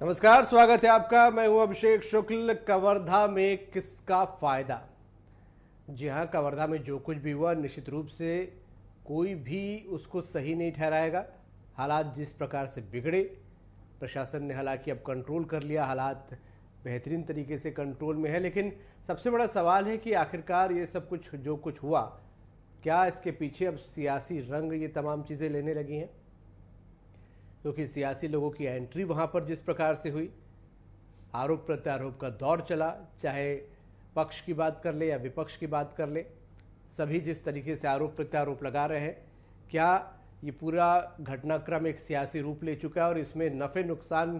नमस्कार, स्वागत है आपका। मैं हूं अभिषेक शुक्ल। कवर्धा में किसका फायदा? जी हां, कवर्धा में जो कुछ भी हुआ निश्चित रूप से कोई भी उसको सही नहीं ठहराएगा। हालात जिस प्रकार से बिगड़े, प्रशासन ने हालांकि अब कंट्रोल कर लिया, हालात बेहतरीन तरीके से कंट्रोल में है, लेकिन सबसे बड़ा सवाल है कि आखिरकार ये सब कुछ जो कुछ हुआ, क्या इसके पीछे अब सियासी रंग ये तमाम चीज़ें लेने लगी हैं? क्योंकि सियासी लोगों की एंट्री वहाँ पर जिस प्रकार से हुई, आरोप प्रत्यारोप का दौर चला, चाहे पक्ष की बात कर ले या विपक्ष की बात कर ले, सभी जिस तरीके से आरोप प्रत्यारोप लगा रहे हैं, क्या ये पूरा घटनाक्रम एक सियासी रूप ले चुका है और इसमें नफ़े नुकसान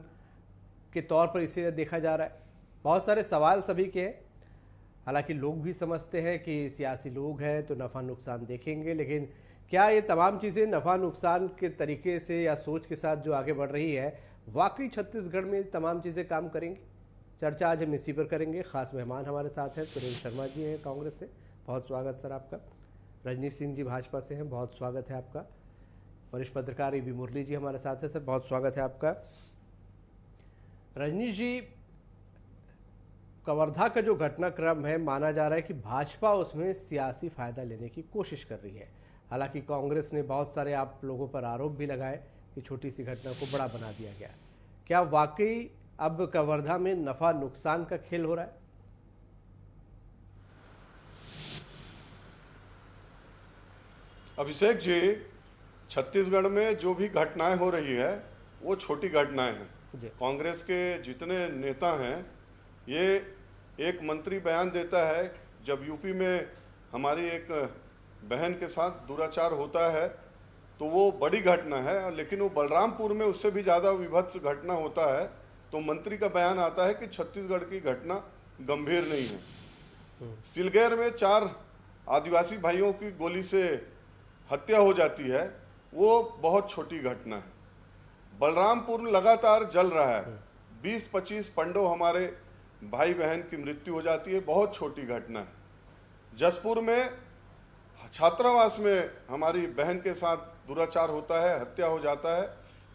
के तौर पर इसे देखा जा रहा है? बहुत सारे सवाल सभी के हैं। हालांकि लोग भी समझते हैं कि सियासी लोग हैं तो नफ़ा नुकसान देखेंगे, लेकिन क्या ये तमाम चीज़ें नफ़ा नुकसान के तरीके से या सोच के साथ जो आगे बढ़ रही है, वाकई छत्तीसगढ़ में तमाम चीज़ें काम करेंगी? चर्चा आज हम इसी पर करेंगे। खास मेहमान हमारे साथ हैं, सुरेंद्र शर्मा जी हैं कांग्रेस से, बहुत स्वागत सर आपका। रजनीश सिंह जी भाजपा से हैं, बहुत स्वागत है आपका। वरिष्ठ पत्रकार ए बी मुरली जी हमारे साथ हैं, सर बहुत स्वागत है आपका। रजनीश जी, कवर्धा का जो घटनाक्रम है, माना जा रहा है कि भाजपा उसमें सियासी फायदा लेने की कोशिश कर रही है। हालांकि कांग्रेस ने बहुत सारे आप लोगों पर आरोप भी लगाए कि छोटी सी घटना को बड़ा बना दिया गया। क्या वाकई अब कवर्धा में नफा नुकसान का खेल हो रहा है? अभिषेक जी, छत्तीसगढ़ में जो भी घटनाएं हो रही है वो छोटी घटनाएं हैं। कांग्रेस के जितने नेता हैं, ये एक मंत्री बयान देता है जब यूपी में हमारी एक बहन के साथ दुराचार होता है तो वो बड़ी घटना है, लेकिन वो बलरामपुर में उससे भी ज़्यादा विभत्स घटना होता है तो मंत्री का बयान आता है कि छत्तीसगढ़ की घटना गंभीर नहीं है। सिलगेर में 4 आदिवासी भाइयों की गोली से हत्या हो जाती है, वो बहुत छोटी घटना है। बलरामपुर लगातार जल रहा है, 20-25 पंडो हमारे भाई बहन की मृत्यु हो जाती है, बहुत छोटी घटना है। जसपुर में छात्रावास में हमारी बहन के साथ दुराचार होता है, हत्या हो जाता है,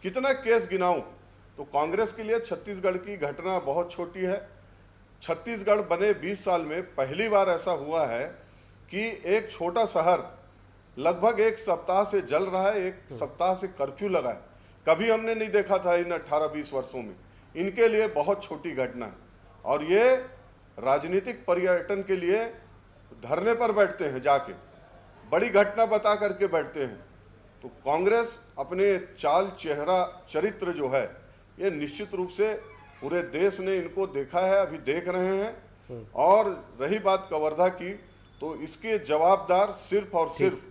कितना केस गिनाऊं। तो कांग्रेस के लिए छत्तीसगढ़ की घटना बहुत छोटी है। छत्तीसगढ़ बने 20 साल में पहली बार ऐसा हुआ है कि एक छोटा शहर लगभग एक सप्ताह से जल रहा है, एक सप्ताह से कर्फ्यू लगा है। कभी हमने नहीं देखा था इन 18-20 वर्षों में। इनके लिए बहुत छोटी घटना है और ये राजनीतिक पर्यटन के लिए धरने पर बैठते हैं, जाके बड़ी घटना बता करके बैठते हैं। तो कांग्रेस अपने चाल चेहरा चरित्र जो है, ये निश्चित रूप से पूरे देश ने इनको देखा है, अभी देख रहे हैं। और रही बात कवर्धा की, तो इसके जवाबदार सिर्फ और सिर्फ,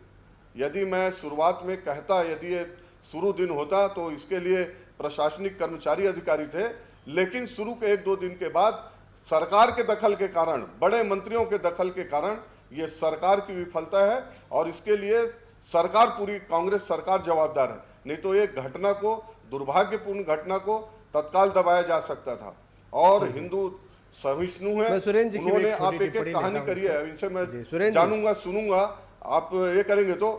यदि मैं शुरुआत में कहता, यदि ये शुरू दिन होता तो इसके लिए प्रशासनिक कर्मचारी अधिकारी थे, लेकिन शुरू के 1-2 दिन के बाद सरकार के दखल के कारण, बड़े मंत्रियों के दखल के कारण ये सरकार की विफलता है और इसके लिए सरकार, पूरी कांग्रेस सरकार जवाबदार है। नहीं तो ये घटना को, दुर्भाग्यपूर्ण घटना को तत्काल दबाया जा सकता था। और हिंदू सहिष्णु है, उन्होंने, आप एक कहानी करी है, इनसे मैं जानूंगा सुनूंगा, आप ये करेंगे तो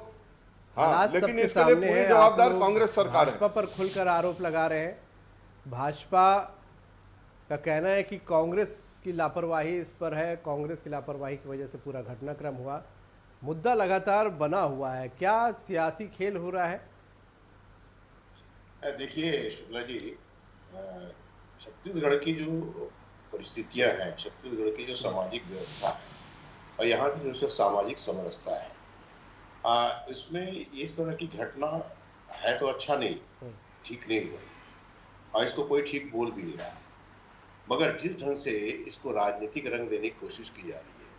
हाँ, लेकिन इसके लिए पूरी जवाबदार कांग्रेस सरकार है। भाजपा पर खुलकर आरोप लगा रहे हैं। भाजपा का कहना है कि कांग्रेस की लापरवाही इस पर है, कांग्रेस की लापरवाही की वजह से पूरा घटनाक्रम हुआ। मुद्दा लगातार बना हुआ है, क्या सियासी खेल हो रहा है? देखिए शुक्ला जी, छत्तीसगढ़ की जो परिस्थितियां हैं, छत्तीसगढ़ की जो सामाजिक व्यवस्था है और यहाँ की जो सामाजिक समरसता है, इसमें इस तरह की घटना है तो अच्छा नहीं, ठीक नहीं हुआ और इसको कोई ठीक बोल भी नहीं रहा। मगर जिस ढंग से इसको राजनीतिक रंग देने की कोशिश की जा रही है,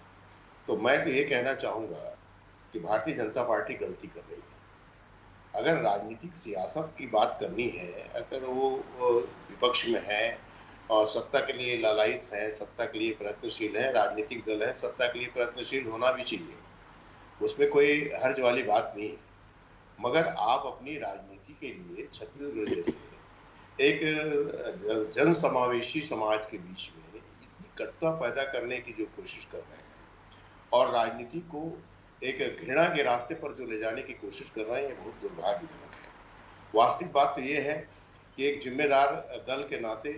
तो मैं तो ये कहना चाहूंगा कि भारतीय जनता पार्टी गलती कर रही है। अगर राजनीतिक सियासत की बात करनी है, अगर वो विपक्ष में है और सत्ता के लिए लालायित है, सत्ता के लिए प्रयत्नशील है, राजनीतिक दल है, सत्ता के लिए प्रयत्नशील होना भी चाहिए, उसमें कोई हर्ज वाली बात नहीं है। मगर आप अपनी राजनीति के लिए छत्तीसगढ़ जैसे एक जन समावेशी समाज के बीच में इतनी कटुता पैदा करने की जो कोशिश कर रहे हैं और राजनीति को एक घृणा के रास्ते पर जो ले जाने की कोशिश कर रहे हैं, ये बहुत दुर्भाग्यजनक है। वास्तविक बात तो ये है कि एक जिम्मेदार दल के नाते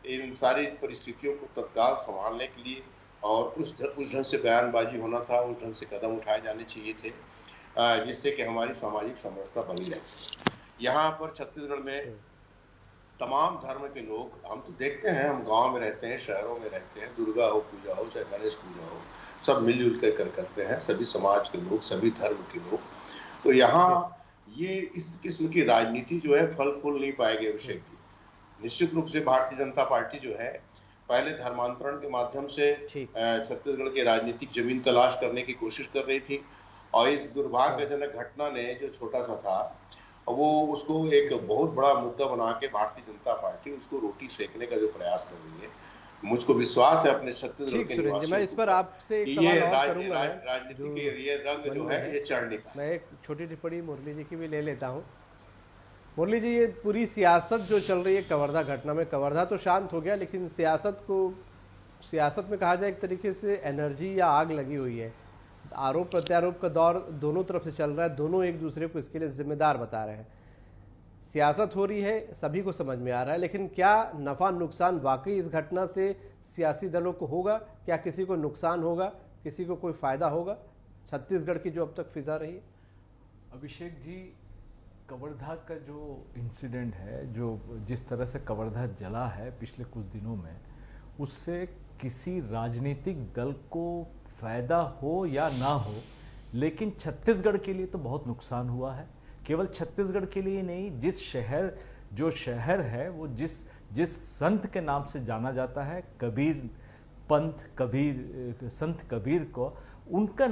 इन सारी परिस्थितियों को तत्काल संभालने के लिए और उस ढंग से बयानबाजी होना था, उस ढंग से कदम उठाए जाने चाहिए थे जिससे कि हमारी सामाजिक समरसता बनी रह सके। यहाँ पर छत्तीसगढ़ में तमाम धर्म के लोग, हम तो देखते हैं, हम गांव में रहते हैं, शहरों में रहते हैं, दुर्गा हो पूजा हो चाहे गणेश पूजा हो, सब मिलजुल कर करते हैं, सभी समाज के लोग, सभी धर्म के लोग। तो यहाँ ये इस किस्म की राजनीति जो है फल फूल नहीं पाएगी अभिषेक जी। निश्चित रूप से भारतीय जनता पार्टी जो है पहले धर्मांतरण के माध्यम से छत्तीसगढ़ की राजनीतिक जमीन तलाश करने की कोशिश कर रही थी और इस दुर्भाग्यजनक घटना ने जो छोटा सा था वो उसको एक बहुत बड़ा मुद्दा बना के भारतीय जनता पार्टी उसको रोटी सेकने का जो प्रयास कर रही है। मुझको विश्वास है अपने छत्तीसगढ़ के निवासियों मैं इस पर आपसे एक सवाल और करूंगा। राजनीति के ये रंग जो है ये चढ़ने का। मैं एक छोटी टिप्पणी मुरली जी की भी ले लेता हूँ। मुरली जी, ये पूरी सियासत जो चल रही है कवर्धा घटना में, कवर्धा तो शांत हो गया लेकिन सियासत में कहा जाए एक तरीके से एनर्जी या आग लगी हुई है। आरोप प्रत्यारोप का दौर दोनों तरफ से चल रहा है, दोनों एक दूसरे को इसके लिए जिम्मेदार बता रहे हैं। सियासत हो रही है, सभी को समझ में आ रहा है, लेकिन क्या नफा नुकसान वाकई इस घटना से सियासी दलों को होगा? क्या किसी को नुकसान होगा, किसी को कोई फायदा होगा छत्तीसगढ़ की जो अब तक फिजा रही है? अभिषेक जी, कवर्धा का जो इंसिडेंट है, जो जिस तरह से कवर्धा जला है पिछले कुछ दिनों में, उससे किसी राजनीतिक दल को फायदा हो या ना हो, लेकिन छत्तीसगढ़ के लिए तो बहुत नुकसान हुआ है। केवल छत्तीसगढ़ के लिए नहीं, जो शहर है वो जिस संत के नाम से जाना जाता है, कबीर पंथ, संत कबीर को, उनका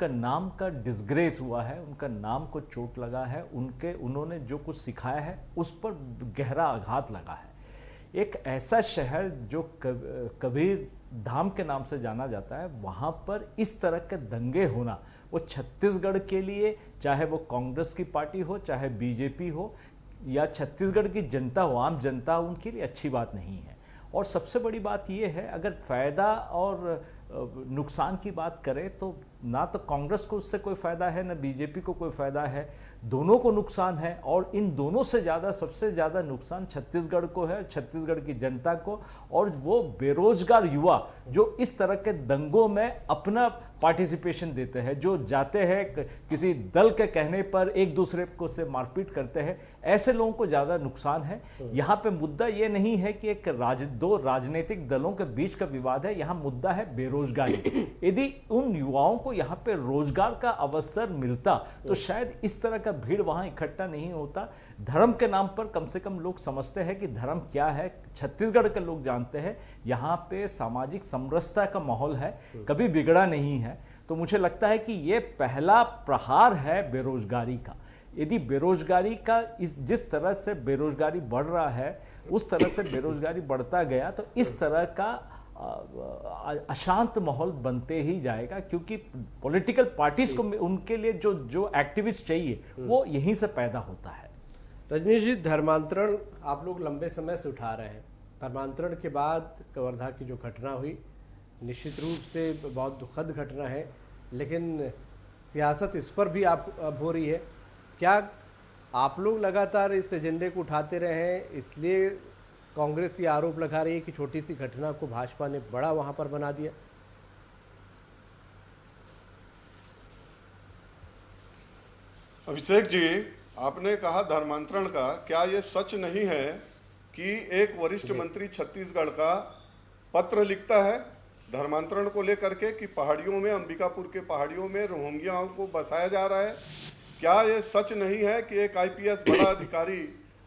नाम का डिसग्रेस हुआ है, उनका नाम को चोट लगा है, उन्होंने जो कुछ सिखाया है उस पर गहरा आघात लगा है। एक ऐसा शहर जो कबीर धाम के नाम से जाना जाता है, वहाँ पर इस तरह के दंगे होना, वो छत्तीसगढ़ के लिए, चाहे वो कांग्रेस की पार्टी हो, चाहे बीजेपी हो, या छत्तीसगढ़ की जनता हो, आम जनता, उनके लिए अच्छी बात नहीं है। और सबसे बड़ी बात ये है, अगर फायदा और नुकसान की बात करें तो ना तो कांग्रेस को उससे कोई फायदा है, ना बीजेपी को कोई फायदा है, दोनों को नुकसान है। और इन दोनों से ज़्यादा, सबसे ज़्यादा नुकसान छत्तीसगढ़ को है, छत्तीसगढ़ की जनता को, और वो बेरोजगार युवा जो इस तरह के दंगों में अपना पार्टिसिपेशन देते हैं, जो जाते हैं किसी दल के कहने पर एक दूसरे को से मारपीट करते हैं, ऐसे लोगों को ज़्यादा नुकसान है। यहाँ पे मुद्दा ये नहीं है कि दो राजनीतिक दलों के बीच का विवाद है, यहाँ मुद्दा है बेरोजगारी। यदि उन युवाओं को यहाँ पे रोजगार का अवसर मिलता तो शायद इस तरह का भीड़ वहां इकट्ठा नहीं होता। धर्म के नाम पर कम से कम लोग समझते हैं कि धर्म क्या है, छत्तीसगढ़ के लोग जानते हैं यहाँ पे सामाजिक समरसता का माहौल है, कभी बिगड़ा नहीं है। तो मुझे लगता है कि ये पहला प्रहार है बेरोजगारी का। यदि बेरोजगारी का जिस तरह से बेरोजगारी बढ़ रहा है उस तरह से बेरोजगारी बढ़ता गया तो इस तरह का अशांत माहौल बनते ही जाएगा, क्योंकि पॉलिटिकल पार्टीज को उनके लिए जो एक्टिविस्ट चाहिए वो यहीं से पैदा होता है। रजनीश जी, धर्मांतरण आप लोग लंबे समय से उठा रहे हैं। धर्मांतरण के बाद कवर्धा की जो घटना हुई निश्चित रूप से बहुत दुखद घटना है, लेकिन सियासत इस पर भी अब हो रही है। क्या आप लोग लगातार इस एजेंडे को उठाते रहे हैं, इसलिए कांग्रेस ये आरोप लगा रही है कि छोटी सी घटना को भाजपा ने बड़ा वहां पर बना दिया? अभिषेक जी, आपने कहा धर्मांतरण का, क्या ये सच नहीं है कि एक वरिष्ठ मंत्री छत्तीसगढ़ का पत्र लिखता है धर्मांतरण को लेकर के कि पहाड़ियों में, अंबिकापुर के पहाड़ियों में रोहिंग्याओं को बसाया जा रहा है? क्या ये सच नहीं है कि एक आईपीएस बड़ा अधिकारी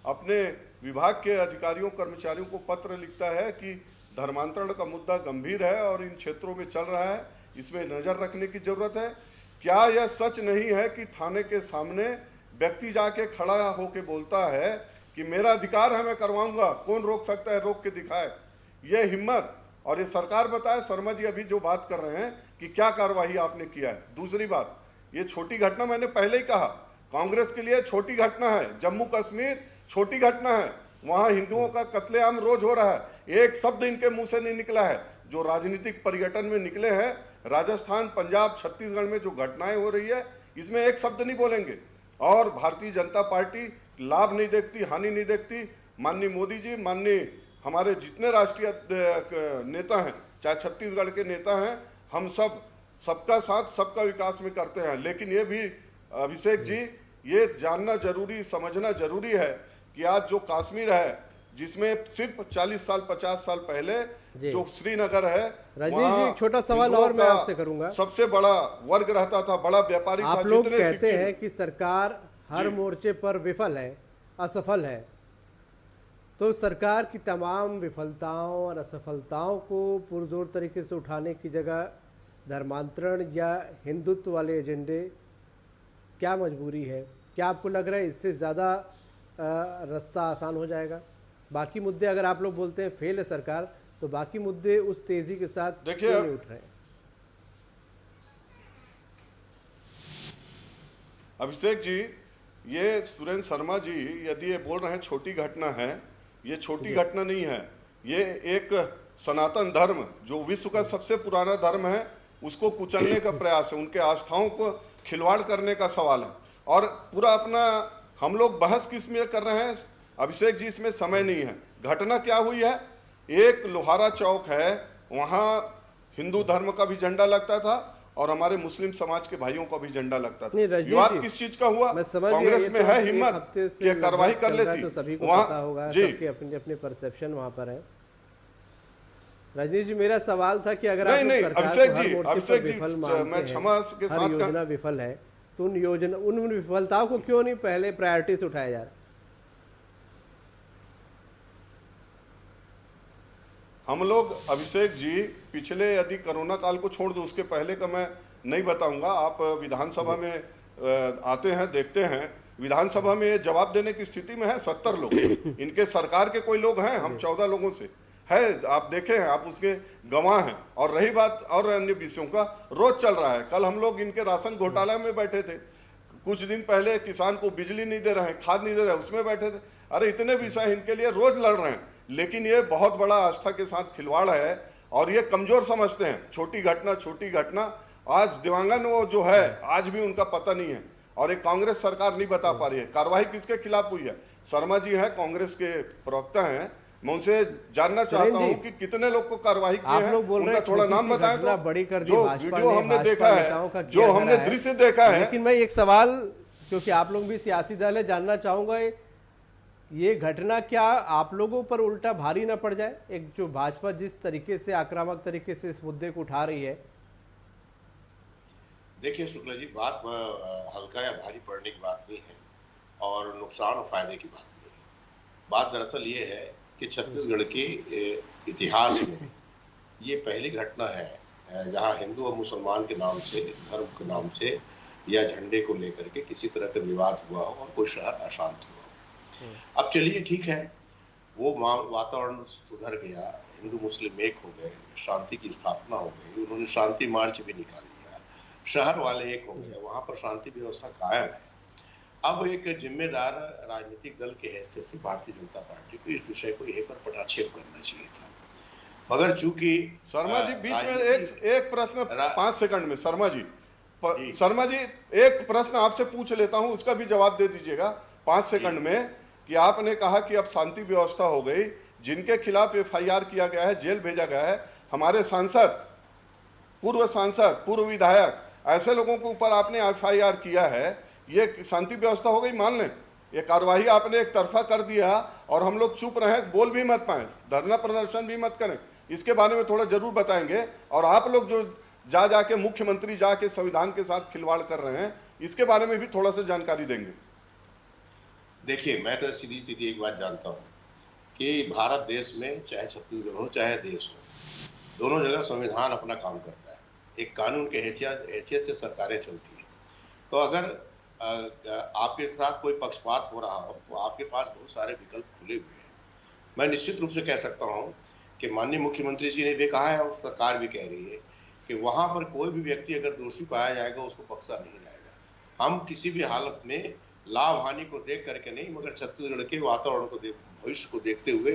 अपने विभाग के अधिकारियों कर्मचारियों को पत्र लिखता है कि धर्मांतरण का मुद्दा गंभीर है और इन क्षेत्रों में चल रहा है, इसमें नजर रखने की जरूरत है? क्या यह सच नहीं है कि थाने के सामने व्यक्ति जाके खड़ा होके बोलता है कि मेरा अधिकार है, मैं करवाऊंगा, कौन रोक सकता है, रोक के दिखाए? ये हिम्मत, और ये सरकार बताए। शर्मा जी अभी जो बात कर रहे हैं कि क्या कार्रवाई आपने किया है। दूसरी बात, ये छोटी घटना, मैंने पहले ही कहा, कांग्रेस के लिए छोटी घटना है। जम्मू कश्मीर छोटी घटना है, वहां हिंदुओं का कत्लेआम रोज हो रहा है, एक शब्द इनके मुंह से नहीं निकला है। जो राजनीतिक पर्यटन में निकले हैं, राजस्थान, पंजाब, छत्तीसगढ़ में जो घटनाएं हो रही है, इसमें एक शब्द नहीं बोलेंगे। और भारतीय जनता पार्टी लाभ नहीं देखती, हानि नहीं देखती। माननीय मोदी जी, माननीय हमारे जितने राष्ट्रीय नेता हैं, चाहे छत्तीसगढ़ के नेता हैं, हम सबका साथ सबका विकास में करते हैं। लेकिन ये भी अभिषेक जी, ये जानना जरूरी, समझना जरूरी है कि आज जो कश्मीर है, जिसमें सिर्फ 40 साल 50 साल पहले जो श्रीनगर है, रजनीश जी, एक छोटा सवाल और मैं आपसे करूंगा। सबसे बड़ा वर्ग रहता था, बड़ा व्यापारी था। आप लोग कहते हैं कि सरकार हर मोर्चे पर विफल है, असफल है, तो सरकार की तमाम विफलताओं और असफलताओं को पुरजोर तरीके से उठाने की जगह धर्मांतरण या हिंदुत्व वाले एजेंडे, क्या मजबूरी है? क्या आपको लग रहा है इससे ज़्यादा रास्ता आसान हो जाएगा? बाकी मुद्दे अगर आप लोग बोलते हैं फेल है सरकार, तो बाकी मुद्दे उस तेजी के साथ क्यों नहीं उठ रहे हैं? अभिषेक जी, ये सुरेंद्र शर्मा जी यदि ये बोल रहे हैं छोटी घटना है, ये छोटी घटना नहीं है। ये एक सनातन धर्म जो विश्व का सबसे पुराना धर्म है, उसको कुचलने का प्रयास है, उनके आस्थाओं को खिलवाड़ करने का सवाल है। और पूरा अपना हम लोग बहस किस में कर रहे हैं अभिषेक जी, इसमें समय नहीं है। घटना क्या हुई है, एक लोहारा चौक है, वहाँ हिंदू धर्म का भी झंडा लगता था और हमारे मुस्लिम समाज के भाइयों का भी झंडा लगता था। विवाद किस चीज का हुआ? कांग्रेस में है हिम्मत कि कार्रवाई कर लेती, तो सभी को पता होगा, सबके अपने अपने परसेप्शन वहां पर है। रजनीश जी, मेरा सवाल था कि अगर आप अभिषेक जी, मैं क्षमा के साथ योजना विफल है, तो उन विफलताओं को क्यों नहीं पहले प्रायोरिटी से उठाया जा रहा? हम लोग अभिषेक जी, पिछले यदि कोरोना काल को छोड़ दो, उसके पहले का मैं नहीं बताऊंगा। आप विधानसभा में आते हैं, देखते हैं, विधानसभा में ये जवाब देने की स्थिति में है 70 लोग। इनके सरकार के कोई लोग हैं, हम 14 लोगों से है, आप देखे हैं, आप उसके गवाह हैं। और रही बात और अन्य विषयों का, रोज चल रहा है। कल हम लोग इनके राशन घोटाला में बैठे थे, कुछ दिन पहले किसान को बिजली नहीं दे रहे हैं, खाद नहीं दे रहे हैं, उसमें बैठे थे। अरे इतने विषय इनके लिए रोज लड़ रहे हैं, लेकिन ये बहुत बड़ा आस्था के साथ खिलवाड़ है और ये कमजोर समझते हैं। छोटी घटना आज दिवंगन वो जो है, आज भी उनका पता नहीं है और एक कांग्रेस सरकार नहीं बता पा रही है कार्रवाई किसके खिलाफ हुई है। शर्मा जी हैं, कांग्रेस के प्रवक्ता हैं, मैं उनसे जानना चाहता हूं कि कितने लोग को कार्रवाई की है, उनका थोड़ा नाम बताएं। तो बड़ी कर दी जो वीडियो हमने देखा है, जो हमने दृश्य देखा है। लेकिन मैं एक सवाल, क्योंकि आप लोग भी सियासी दल है, जानना चाहूंगा ये घटना क्या आप लोगों पर उल्टा भारी ना पड़ जाए? एक जो भाजपा जिस तरीके से आक्रामक तरीके से इस मुद्दे को उठा रही है। देखिए शुक्ला जी, बात हल्का या भारी पड़ने की बात नहीं है और नुकसान और फायदे की बात नहीं है। बात दरअसल ये है कि छत्तीसगढ़ के इतिहास में ये पहली घटना है जहां हिंदू और मुसलमान के नाम से, धर्म के नाम से या झंडे को लेकर के किसी तरह का विवाद हुआ हो और कोई शहर अशांत हुआ। अब चलिए ठीक है, वो वातावरण सुधर गया, हिंदू मुस्लिम एक हो गए, शांति की स्थापना हो गई, उन्होंने शांति मार्च भी निकाल दिया, शहर वाले एक हो गए, वहां पर शांति व्यवस्था कायम है। अब एक जिम्मेदार राजनीतिक दल के हैसियत से भारतीय जनता पार्टी को इस विषय को यहीं पर पटाक्षेप करना चाहिए था, मगर चूंकि शर्मा जी बीच में एक प्रश्न 5 सेकंड में, शर्मा जी एक प्रश्न आपसे पूछ लेता हूं, उसका भी जवाब दे दीजिएगा 5 सेकंड में। कि आपने कहा कि अब शांति व्यवस्था हो गई, जिनके खिलाफ FIR किया गया है, जेल भेजा गया है, हमारे सांसद, पूर्व विधायक, ऐसे लोगों के ऊपर आपने FIR किया है, ये शांति व्यवस्था हो गई मान लें। ये कार्रवाई आपने एक तरफा कर दिया और हम लोग चुप रहे, बोल भी मत पाए, धरना प्रदर्शन भी मत करें, इसके बारे में थोड़ा जरूर बताएंगे। और आप लोग जो जाके मुख्यमंत्री जाके संविधान के साथ खिलवाड़ कर रहे हैं, इसके बारे में भी थोड़ा सा जानकारी देंगे। देखिए, मैं तो सीधी एक बात जानता हूँ कि भारत देश में, चाहे छत्तीसगढ़ हो चाहे देश हो, दोनों जगह संविधान अपना काम करता है। एक कानून के हैसियत से सरकारें चलती हैं। तो अगर आपके साथ कोई पक्षपात हो रहा हो तो आपके पास बहुत सारे विकल्प खुले हुए हैं। मैं निश्चित रूप से कह सकता हूँ कि माननीय मुख्यमंत्री जी ने भी कहा है और सरकार भी कह रही है कि वहाँ पर कोई भी व्यक्ति अगर दोषी पाया जाएगा उसको बख्शा नहीं जाएगा। हम किसी भी हालत में लाभ हानि को देख करके नहीं, मगर छत्तीसगढ़ के वातावरण को भविष्य को देखते हुए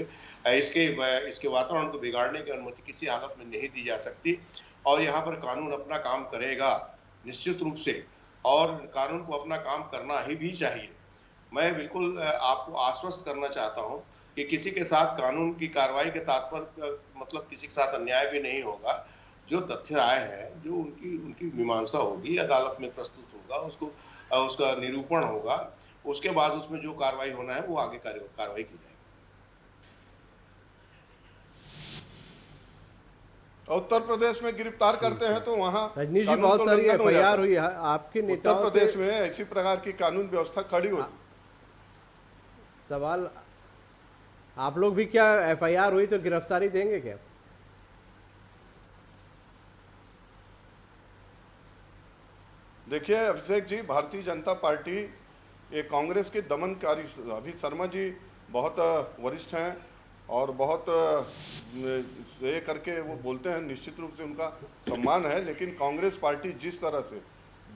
इसके वातावरण को बिगाड़ने की अनुमति किसी हालत में नहीं दी जा सकती। और यहाँ पर कानून अपना काम करेगा निश्चित रूप से, और कानून को अपना काम करना ही भी चाहिए, मैं बिल्कुल आपको आश्वस्त करना चाहता हूं कि किसी के साथ कानून की कार्रवाई के तात्पर्य मतलब किसी के साथ अन्याय भी नहीं होगा। जो तथ्य आए हैं, जो उनकी उनकी मीमांसा होगी, अदालत में प्रस्तुत होगा, उसका निरूपण होगा, उसके बाद उसमें जो कार्रवाई होना है वो आगे कार्रवाई की जाएगी। उत्तर प्रदेश में गिरफ्तार करते हैं तो वहाँ रजनीश जी बहुत सारी एफआईआर हुई है आपके नेताओं उत्तर प्रदेश में ऐसी प्रकार की कानून व्यवस्था खड़ी होती। सवाल, आप लोग भी क्या एफआईआर हुई तो गिरफ्तारी देंगे क्या? देखिए अभिषेक जी, भारतीय जनता पार्टी ये कांग्रेस के दमनकारी, अभी शर्मा जी बहुत वरिष्ठ हैं और बहुत ये करके वो बोलते हैं, निश्चित रूप से उनका सम्मान है, लेकिन कांग्रेस पार्टी जिस तरह से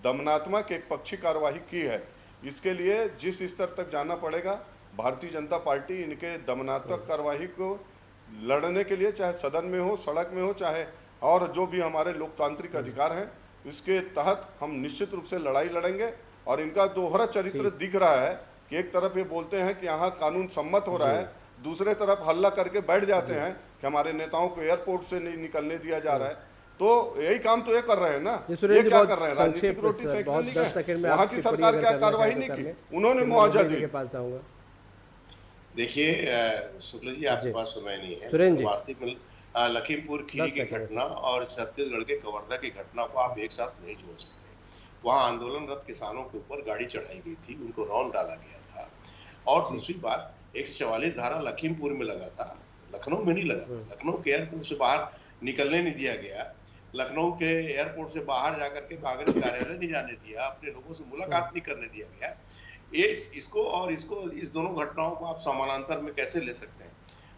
दमनात्मक एक पक्षी कार्यवाही की है, इसके लिए जिस स्तर तक जाना पड़ेगा, भारतीय जनता पार्टी इनके दमनात्मक कार्यवाही को लड़ने के लिए, चाहे सदन में हो, सड़क में हो, चाहे और जो भी हमारे लोकतांत्रिक अधिकार हैं, इसके तहत हम निश्चित रूप से लड़ाई लड़ेंगे। और इनका दोहरा चरित्र दिख रहा है कि एक तरफ ये बोलते हैं कि यहाँ कानून सम्मत हो रहा है, दूसरे तरफ हल्ला करके बैठ जाते हैं कि हमारे नेताओं को एयरपोर्ट से नहीं निकलने दिया जा रहा है। तो यही काम तो ये कर रहे हैं ना, ये क्या कर रहे हैं? राजनीतिक रोटी सेकने का। वहाँ की सरकार क्या कार्रवाई नहीं की, उन्होंने मुआवजा दिया। देखिए शुक्ला जी, आपके पास समय नहीं है। सुरेंद्र जी, वास्तविक में लखीमपुर खीरी की घटना और छत्तीसगढ़ के कवर्धा की घटना को आप एक साथ नहीं जोड़ सकते। वहां आंदोलनरत किसानों के ऊपर गाड़ी चढ़ाई गई थी, उनको रौंद डाला गया था। और दूसरी बात, 144 धारा लखीमपुर में लगा था, लखनऊ में नहीं लगा। लखनऊ के एयरपोर्ट से बाहर निकलने नहीं दिया गया, लखनऊ के एयरपोर्ट से बाहर जाकर के कांग्रेस कार्यालय नहीं जाने दिया, अपने लोगों से मुलाकात नहीं करने दिया गया। इस दोनों घटनाओं को आप समानांतर में कैसे ले सकते हैं?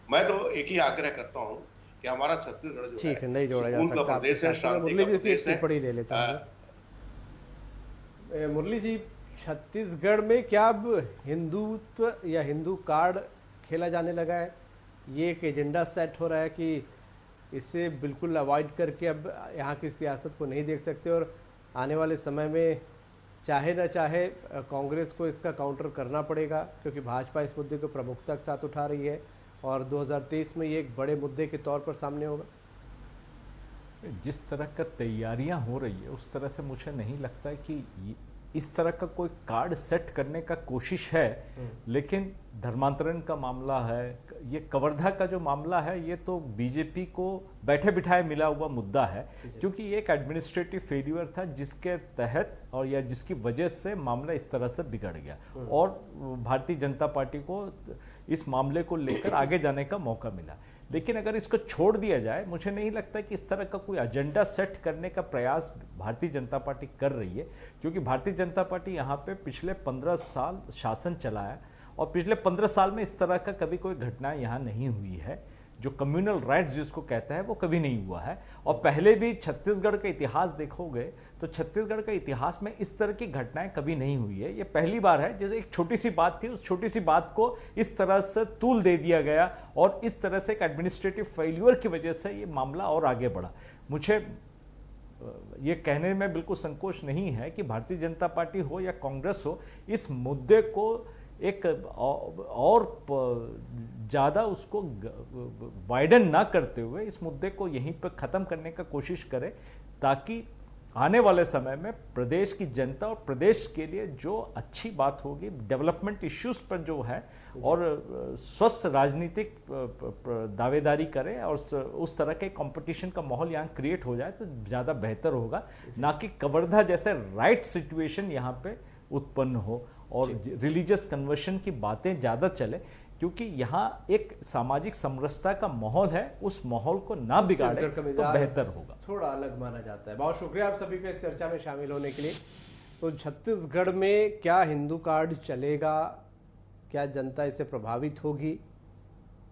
मैं तो एक ही आग्रह करता हूं कि हमारा छत्तीसगढ़ जो ठीक है, नहीं जोड़ा जा सकता प्रदेश है, शांति का प्रदेश है। टिप्पणी ले लेता हूं। मुरली जी, छत्तीसगढ़ में क्या अब हिंदुत्व या हिंदू कार्ड खेला जाने लगा है? ये एक एजेंडा सेट हो रहा है कि इसे बिल्कुल अवॉइड करके अब यहाँ की सियासत को नहीं देख सकते और आने वाले समय में चाहे न चाहे कांग्रेस को इसका काउंटर करना पड़ेगा, क्योंकि भाजपा इस मुद्दे को प्रमुखता के साथ उठा रही है और 2023 में ये एक बड़े मुद्दे के तौर पर सामने होगा। जिस तरह का तैयारियां हो रही है उस तरह से मुझे नहीं लगता है कि इस तरह का कोई कार्ड सेट करने का कोशिश है। लेकिन धर्मांतरण का मामला है, ये कवर्धा का जो मामला है, ये तो बीजेपी को बैठे बिठाए मिला हुआ मुद्दा है, क्योंकि ये एक एडमिनिस्ट्रेटिव फेल्यूर था जिसके तहत और या जिसकी वजह से मामला इस तरह से बिगड़ गया और भारतीय जनता पार्टी को इस मामले को लेकर आगे जाने का मौका मिला। लेकिन अगर इसको छोड़ दिया जाए, मुझे नहीं लगता कि इस तरह का कोई एजेंडा सेट करने का प्रयास भारतीय जनता पार्टी कर रही है, क्योंकि भारतीय जनता पार्टी यहाँ पे पिछले 15 साल शासन चलाया और पिछले 15 साल में इस तरह का कभी कोई घटना यहाँ नहीं हुई है। जो कम्युनल राइट्स जिसको कहता है वो कभी नहीं हुआ है। और पहले भी छत्तीसगढ़ का इतिहास देखोगे तो छत्तीसगढ़ के इतिहास में इस तरह की घटनाएं कभी नहीं हुई है। ये पहली बार है, जैसे एक छोटी सी बात थी, उस छोटी सी बात को इस तरह से तूल दे दिया गया और इस तरह से एक एडमिनिस्ट्रेटिव फेल्यूर की वजह से ये मामला और आगे बढ़ा। मुझे ये कहने में बिल्कुल संकोच नहीं है कि भारतीय जनता पार्टी हो या कांग्रेस हो, इस मुद्दे को एक और ज़्यादा उसको वाइडन ना करते हुए इस मुद्दे को यहीं पर ख़त्म करने का कोशिश करें, ताकि आने वाले समय में प्रदेश की जनता और प्रदेश के लिए जो अच्छी बात होगी, डेवलपमेंट इश्यूज पर जो है और स्वस्थ राजनीतिक दावेदारी करें और उस तरह के कंपटीशन का माहौल यहाँ क्रिएट हो जाए तो ज़्यादा बेहतर होगा, ना कि कवर्धा जैसे राइट सिचुएशन यहाँ पे उत्पन्न हो और रिलीजियस कन्वर्शन की बातें ज़्यादा चले, क्योंकि यहाँ एक सामाजिक समरसता का माहौल है, उस माहौल को ना बिगाड़े तो बेहतर होगा। थोड़ा अलग माना जाता है। बहुत शुक्रिया आप सभी का इस चर्चा में शामिल होने के लिए। तो छत्तीसगढ़ में क्या हिंदू कार्ड चलेगा, क्या जनता इससे प्रभावित होगी?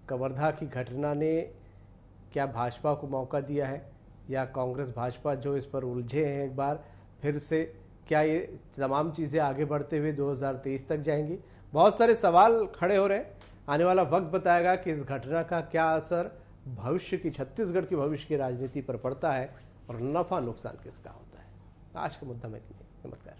कवर्धा की घटना ने क्या भाजपा को मौका दिया है या कांग्रेस भाजपा जो इस पर उलझे हैं एक बार फिर से, क्या ये तमाम चीज़ें आगे बढ़ते हुए 2023 तक जाएंगी? बहुत सारे सवाल खड़े हो रहे हैं। आने वाला वक्त बताएगा कि इस घटना का क्या असर भविष्य की, छत्तीसगढ़ की भविष्य की राजनीति पर पड़ता है और नफा नुकसान किसका होता है। आज का मुद्दा में इतना ही। नमस्कार।